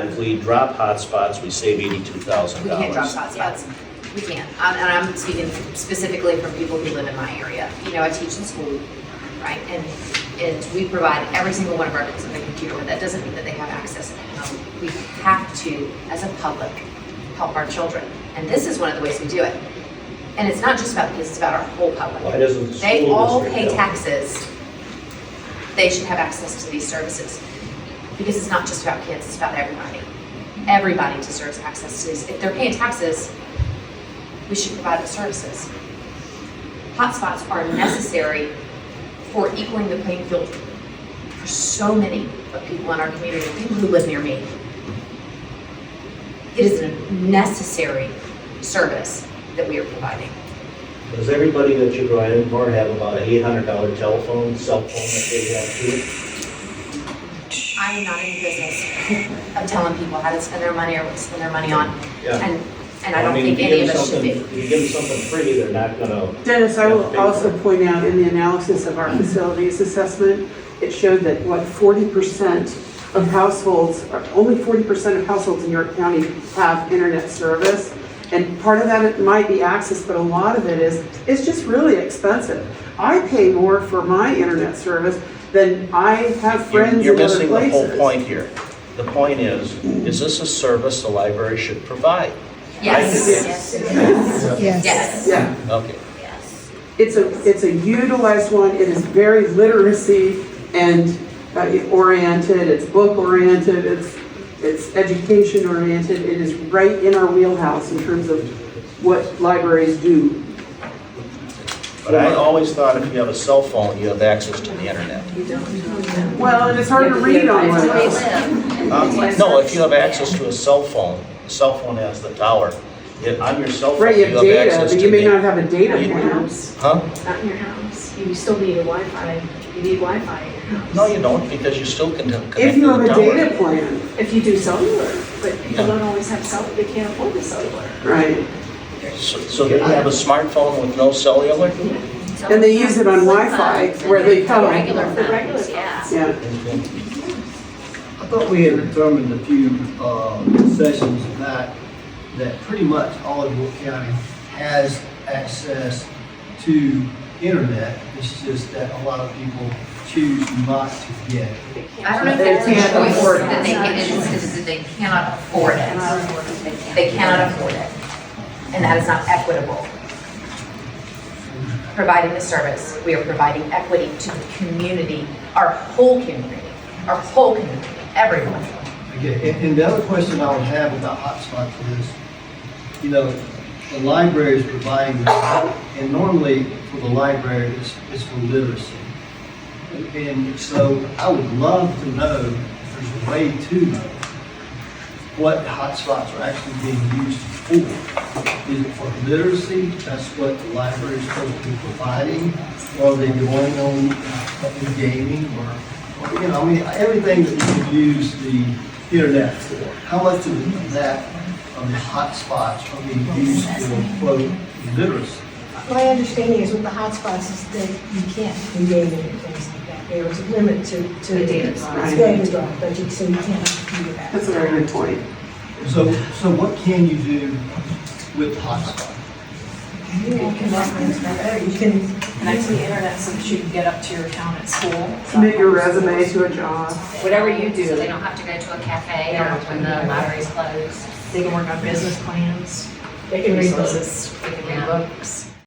if we drop hotspots, we save $82,000. We can't drop hotspots. We can't. And I'm speaking specifically from people who live in my area. You know, I teach in school, right? And we provide every single one of our kids with a computer, but that doesn't mean that they have access at home. We have to, as a public, help our children. And this is one of the ways we do it. And it's not just about the kids, it's about our whole public. Why doesn't the They school all district pay help? taxes. They should have access to these services. Because it's not just about kids, it's about everybody. Everybody deserves access to these. If they're paying taxes, we should provide the services. Hotspots are necessary for equaling the playing field for so many of people in our community, people who live near me. It is a necessary service that we are providing. Does everybody that you go in or have about an $800 telephone, cell phone that they have too? I am not in the business of telling people how to spend their money or what to spend their money on. Yeah. And I don't think any of us should be. If you give them something free, they're not gonna. Dennis, I will also point out in the analysis of our facilities assessment, it showed that 40% of households, or only 40% of households in York County have internet service. And part of that it might be access, but a lot of it is, it's just really expensive. I pay more for my internet service than I have friends You're in other missing the places. whole point here. The point is this a service the library should provide? Yes. Yes. Yeah. Okay. Yes. It's a utilized one. It is very literacy and oriented. It's book oriented. It's education oriented. It is right in our wheelhouse in terms of what libraries do. But I always thought if you have a cell phone, you have access to the internet. Well, and it's hard to read on one of those. No, if you have access to a cell phone has the tower. On your cell phone, Right, you have data, access but to you may the- not have a data You- plan. Huh? Not in your house. You still need a Wi-Fi. You need Wi-Fi in your house. No, you don't, because you still can connect If to you have the a tower. data plan, If you do cellular, but people Yeah. don't always have cellular. They can't afford the cellular. right? So they have a smartphone with no cellular? And they use it on Wi-Fi where they come. Regular The regular phones, yeah. Yeah. I thought we had determined a few sessions back that pretty much all of York County has access to internet. It's just that a lot of people choose not to get it. I don't know if They that's a can't choice afford that they can, it's that they cannot afford it. They cannot afford it. And that is not equitable. Providing the service, we are providing equity to the community, our whole community, everyone. Okay, and the other question I would have about hotspots is, you know, the library is providing this, and normally for the library, it's for literacy. And so I would love to know if there's a way to know what hotspots are actually being used for. Is it for literacy? That's what the library is supposed to be providing? Or are they going on gaming or, you know, I mean, everything that you can use the internet for. How much of that, of the hotspots are being used for, quote, literacy? My understanding is with the hotspots is that you can't do gaming and things like that. There is a limit to The data It's drive. data drive, but you, so you can't do that. That's a very good point. So what can you do with hotspots? You can Connect to the internet so that you can get up to your account at school. Submit your resume to a job. Whatever you do. So they don't have to go to a cafe or when the library's closed. They can work on business plans. They can read books. Resources. They can read books.